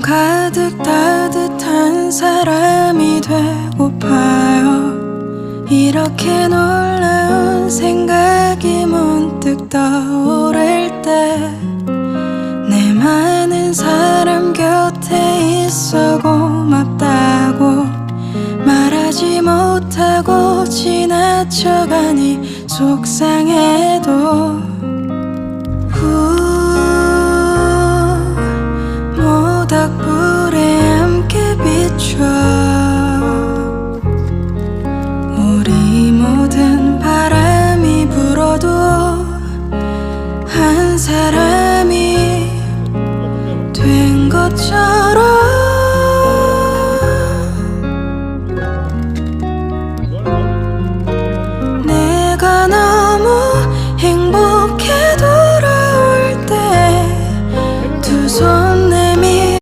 가득 따뜻한 사람이 되고파요. 이렇게 놀라운 생각이 문득 떠오를 때 내 많은 사람 곁에 있어 고맙다고 말하지 못하고 지나쳐가니 속상해도 모닥불에 함께 비춰 우리 모든 바람이 불어도 한 사람이 된 것처럼